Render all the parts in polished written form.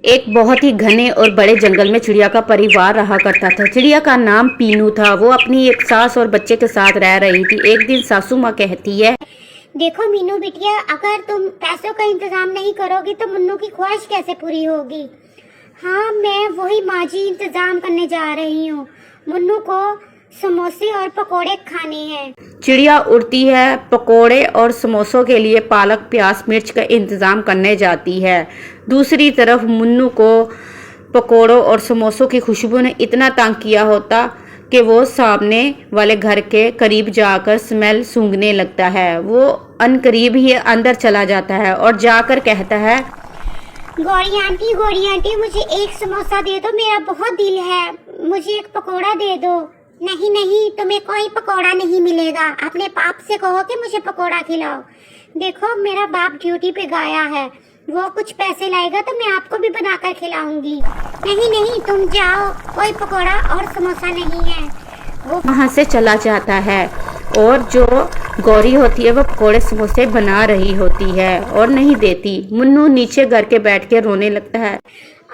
एक बहुत ही घने और बड़े जंगल में चिड़िया का परिवार रहा करता था। चिड़िया का नाम पीनू था। वो अपनी एक सास और बच्चे के साथ रह रही थी। एक दिन सासू माँ कहती है, देखो मीनू बिटिया, अगर तुम पैसों का इंतजाम नहीं करोगी तो मुन्नू की ख्वाहिश कैसे पूरी होगी। हाँ, मैं वही माँ जी इंतजाम करने जा रही हूँ। मुन्नू को समोसे और पकोड़े खाने हैं। चिड़िया उड़ती है, पकोड़े और समोसों के लिए पालक, प्याज, मिर्च का इंतजाम करने जाती है। दूसरी तरफ मुन्नू को पकोड़ों और समोसों की खुशबू ने इतना तंग किया होता कि वो सामने वाले घर के करीब जाकर स्मेल सूंघने लगता है। वो अनकरीब ही अंदर चला जाता है और जाकर कहता है, गौरी आंटी मुझे एक समोसा दे दो, मेरा बहुत दिल है। मुझे एक पकोड़ा दे दो। नहीं नहीं, तुम्हें कोई पकोड़ा नहीं मिलेगा। अपने बाप से कहो कि मुझे पकोड़ा खिलाओ। देखो, मेरा बाप ड्यूटी पे गया है, वो कुछ पैसे लाएगा तो मैं आपको भी बनाकर खिलाऊंगी। नहीं नहीं, तुम जाओ, कोई पकोड़ा और समोसा नहीं है। वो वहाँ से चला जाता है और जो गौरी होती है वो पकोड़े समोसे बना रही होती है और नहीं देती। मुन्नू नीचे घर के बैठ के रोने लगता है।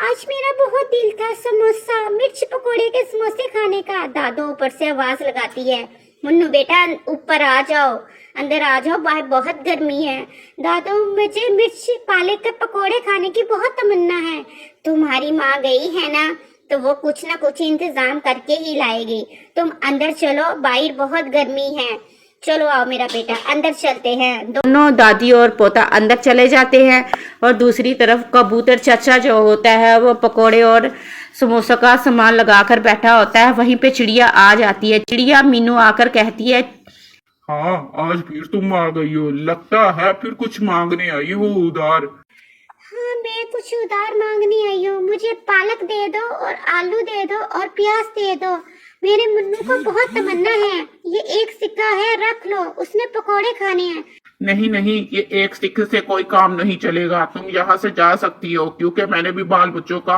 आज मेरा बहुत दिल था समोसा, मिर्च पकोड़े के समोसे खाने का। दादो ऊपर से आवाज लगाती है, मुन्नू बेटा ऊपर आ जाओ, अंदर आ जाओ, बाहर बहुत गर्मी है। दादो, मुझे मिर्च पालक के पकोड़े खाने की बहुत तमन्ना है। तुम्हारी माँ गई है ना, तो वो कुछ ना कुछ इंतजाम करके ही लाएगी। तुम अंदर चलो, बाहर बहुत गर्मी है। चलो आओ मेरा बेटा, अंदर चलते हैं। दोनों दादी और पोता अंदर चले जाते हैं और दूसरी तरफ कबूतर चाचा जो होता है वो पकोड़े और समोसा का सामान लगाकर बैठा होता है। वहीं पे चिड़िया आ जाती है। चिड़िया मीनू आकर कहती है, हाँ, आज फिर तुम आ गई हो। लगता है फिर कुछ मांगने आई हो उधार। हाँ, मैं कुछ उधार मांगने आई हूँ। मुझे पालक दे दो और आलू दे दो और प्याज दे दो। मेरे मुन्नू को बहुत तमन्ना है। ये एक सिक्का है, रख लो, उसने पकोड़े खाने हैं। नहीं नहीं, ये एक सिक्के से कोई काम नहीं चलेगा। तुम यहाँ से जा सकती हो, क्योंकि मैंने भी बाल बच्चों का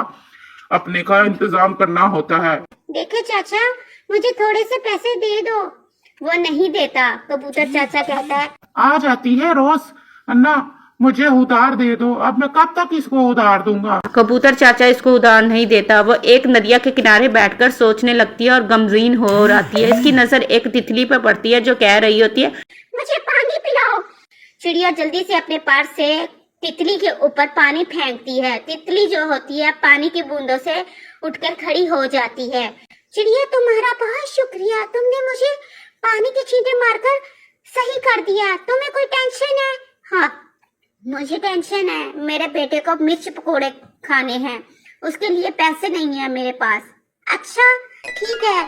अपने का इंतजाम करना होता है। देखे चाचा, मुझे थोड़े से पैसे दे दो। वो नहीं देता। कबूतर चाचा कहता है, आ जाती है रोज। अन्ना, मुझे उधार दे दो। अब मैं कब तक इसको उधार दूंगा। कबूतर चाचा इसको उधार नहीं देता। वो एक नदिया के किनारे बैठकर सोचने लगती है और गमगीन हो आती है। इसकी नजर एक तितली पर पड़ती है जो कह रही होती है, मुझे पानी पिलाओ। चिड़िया जल्दी से अपने पैर से तितली के ऊपर पानी फेंकती है। तितली जो होती है पानी की बूंदों से उठकर खड़ी हो जाती है। चिड़िया, तुम्हारा बहुत शुक्रिया, तुमने मुझे पानी के छींटे मारकर सही कर दिया। तुम्हें कोई टेंशन है? हाँ, मुझे टेंशन है। मेरे बेटे को मिर्च पकोड़े खाने हैं, उसके लिए पैसे नहीं है मेरे पास। अच्छा ठीक है,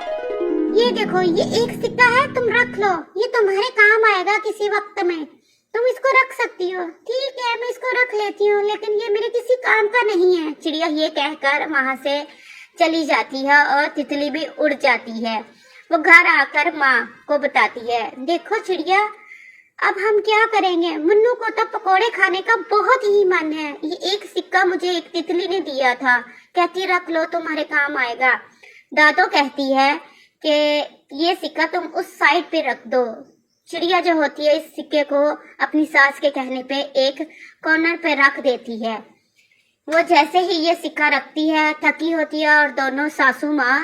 ये देखो, ये एक सिक्का है, तुम रख लो, ये तुम्हारे काम आएगा किसी वक्त में। तुम इसको रख सकती हो। ठीक है, मैं इसको रख लेती हूँ, लेकिन ये मेरे किसी काम का नहीं है। चिड़िया ये कहकर वहां से चली जाती है और तितली भी उड़ जाती है। वो घर आकर माँ को बताती है, देखो चिड़िया, अब हम क्या करेंगे। मुन्नू को तो पकोड़े खाने का बहुत ही मन है। ये एक सिक्का मुझे एक तितली ने दिया था, कहती रख लो, तुम्हारे काम आएगा। दादो कहती है कि ये सिक्का तुम उस साइड पे रख दो। चिड़िया जो होती है इस सिक्के को अपनी सास के कहने पे एक कॉर्नर पे रख देती है। वो जैसे ही ये सिक्का रखती है, थकी होती है और दोनों सासू माँ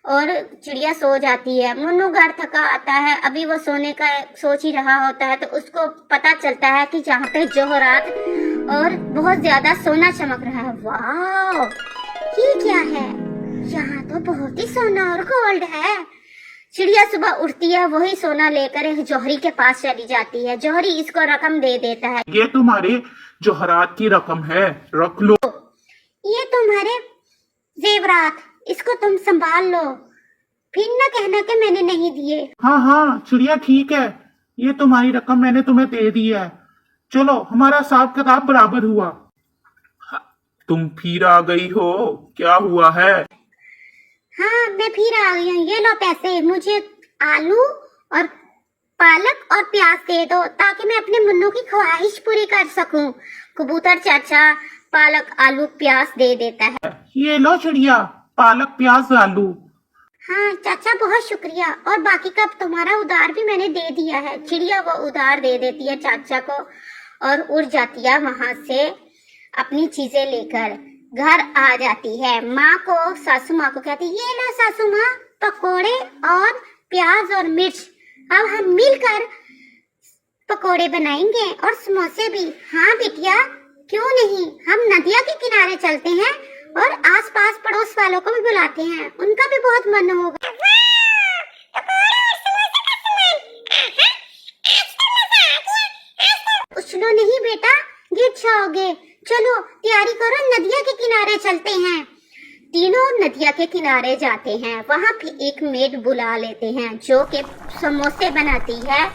और चिड़िया सो जाती है। मुन्नू घर थका आता है, अभी वो सोने का सोच ही रहा होता है तो उसको पता चलता है कि जहाँ पे जोहरात और बहुत ज्यादा सोना चमक रहा है। वाह, ये क्या है? यहाँ तो बहुत ही सोना और गोल्ड है। चिड़िया सुबह उठती है, वही सोना लेकर एक जौहरी के पास चली जाती है। जौहरी इसको रकम दे देता है, ये तुम्हारे जोहरात की रकम है, रख लो। ये तुम्हारे जेवरात, इसको तुम संभाल लो, फिर न कहना कि मैंने नहीं दिए। हाँ हाँ चिड़िया, ठीक है, ये तुम्हारी रकम मैंने तुम्हें दे दी है। चलो, हमारा हिसाब किताब बराबर हुआ। तुम फिर आ गई हो, क्या हुआ है? हाँ, मैं फिर आ गई हूँ। ये लो पैसे, मुझे आलू और पालक और प्याज दे दो ताकि मैं अपने मुन्नू की ख्वाहिश पूरी कर सकूं। कबूतर चाचा पालक, आलू, प्याज दे देता है। ये लो चिड़िया, पालक, प्याज, आलू। हाँ चाचा, बहुत शुक्रिया। और बाकी का तुम्हारा उधार भी मैंने दे दिया है। चिड़िया वो उधार दे देती है चाचा को और उड़ जाती है वहां से अपनी चीजें लेकर। घर आ जाती है। माँ को सासू माँ को कहती है, ये लो सासू माँ पकोड़े और प्याज और मिर्च, अब हम मिलकर पकोड़े बनाएंगे और समोसे भी। हाँ बिटिया, क्यों नहीं, हम नदिया के किनारे चलते हैं और आसपास पड़ोस वालों को भी बुलाते हैं, उनका भी बहुत मन होगा। उछलो नहीं बेटा, गिर जाओगे। चलो तैयारी करो, नदिया के किनारे चलते हैं। तीनों नदिया के किनारे जाते हैं। वहाँ पे एक मेड बुला लेते हैं जो कि समोसे बनाती है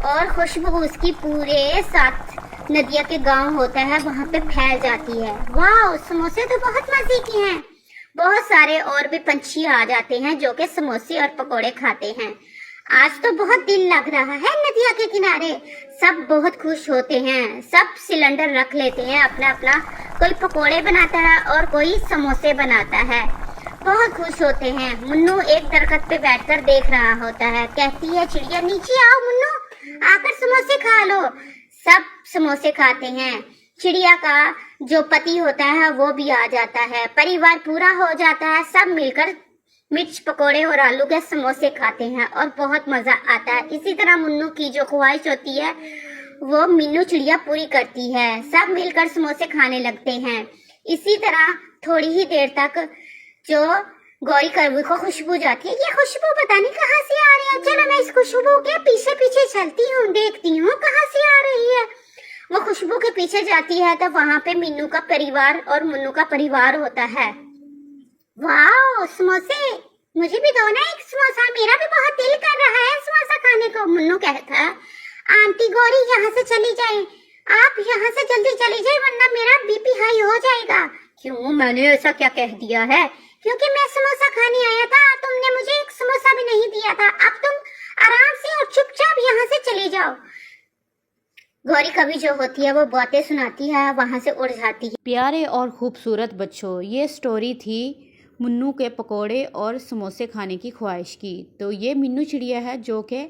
और खुशबू उसकी पूरे साथ नदिया के गांव होता है वहाँ पे फैल जाती है। वाह, समोसे तो बहुत मजे के हैं। बहुत सारे और भी पंछी आ जाते हैं जो कि समोसे और पकोड़े खाते हैं। आज तो बहुत दिल लग रहा है नदिया के किनारे। सब बहुत खुश होते हैं, सब सिलेंडर रख लेते हैं अपना अपना। कोई पकोड़े बनाता है और कोई समोसे बनाता है। बहुत खुश होते हैं। मुन्नू एक दरख्त पे बैठकर देख रहा होता है। कहती है चिड़िया, नीचे आओ मुन्नू, आकर समोसे खा लो। सब समोसे खाते हैं। चिड़िया का जो पति होता है वो भी आ जाता है। परिवार पूरा हो जाता है। सब मिलकर मिर्च पकोड़े और आलू के समोसे खाते हैं और बहुत मजा आता है। इसी तरह मुन्नू की जो ख्वाहिश होती है वो मीनू चिड़िया पूरी करती है। सब मिलकर समोसे खाने लगते हैं। इसी तरह थोड़ी ही देर तक जो गौरी कौवी को खुशबू जाती है। ये खुशबू पता नहीं कहाँ से आ रही है, चलो मैं इस खुशबू के पीछे पीछे चलती हूँ, देखती हूँ कहाँ से आ रही है। वो खुशबू के पीछे जाती है तो वहाँ पे मीनू का परिवार और मुन्नू का परिवार होता है। वाह, समोसे, मुझे भी दो ना एक समोसा, मेरा भी बहुत दिल कर रहा है समोसा खाने को। मुन्नू कहता है, आंटी गौरी यहाँ से चली जाए, आप यहाँ से जल्दी चली जाए वरना मेरा बीपी हाई हो जाएगा। क्यों, मैंने ऐसा क्या कह दिया है? क्योंकि मैं समोसा खाने आया था, तुमने मुझे एक समोसा भी नहीं दिया था। अब तुम आराम से और चुपचाप यहाँ से चली जाओ। गौरी कभी जो होती है वो बातें सुनाती है, वहाँ से उड़ जाती है। प्यारे और खूबसूरत बच्चों, ये स्टोरी थी मुन्नू के पकोड़े और समोसे खाने की ख्वाहिश की। तो ये मिन्नू चिड़िया है जो कि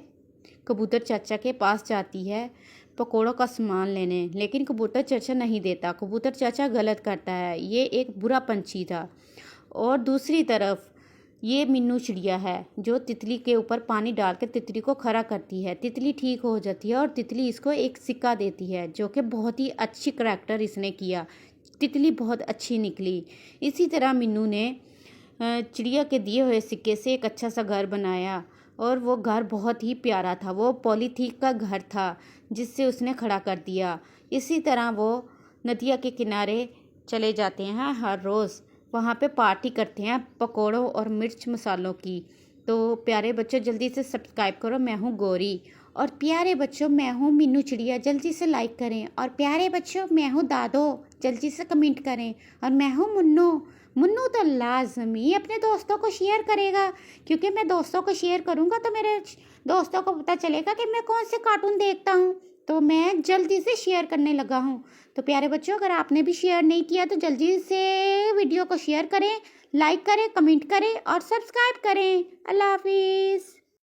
कबूतर चाचा के पास जाती है पकोड़ों का सामान लेने, लेकिन कबूतर चाचा नहीं देता। कबूतर चाचा गलत करता है, ये एक बुरा पंछी था। और दूसरी तरफ ये मिन्नू चिड़िया है जो तितली के ऊपर पानी डालकर तितली को खड़ा करती है। तितली ठीक हो जाती है और तितली इसको एक सिक्का देती है जो कि बहुत ही अच्छी करैक्टर इसने किया। तितली बहुत अच्छी निकली। इसी तरह मिन्नू ने चिड़िया के दिए हुए सिक्के से एक अच्छा सा घर बनाया और वो घर बहुत ही प्यारा था। वो पॉलीथीन का घर था जिससे उसने खड़ा कर दिया। इसी तरह वो नदिया के किनारे चले जाते हैं हर रोज़, वहाँ पे पार्टी करते हैं पकोड़ों और मिर्च मसालों की। तो प्यारे बच्चों, जल्दी से सब्सक्राइब करो। मैं हूँ गौरी। और प्यारे बच्चों, मैं हूँ मिन्नू चिड़िया, जल्दी से लाइक करें। और प्यारे बच्चों, मैं हूँ दादो, जल्दी से कमेंट करें। और मैं हूँ मुन्नू। मुन्नू तो लाजमी अपने दोस्तों को शेयर करेगा, क्योंकि मैं दोस्तों को शेयर करूँगा तो मेरे दोस्तों को पता चलेगा कि मैं कौन से कार्टून देखता हूँ। तो मैं जल्दी से शेयर करने लगा हूँ। तो प्यारे बच्चों, अगर आपने भी शेयर नहीं किया तो जल्दी से वीडियो को शेयर करें, लाइक करें, कमेंट करें और सब्सक्राइब करें। अल्लाह हाफिज़।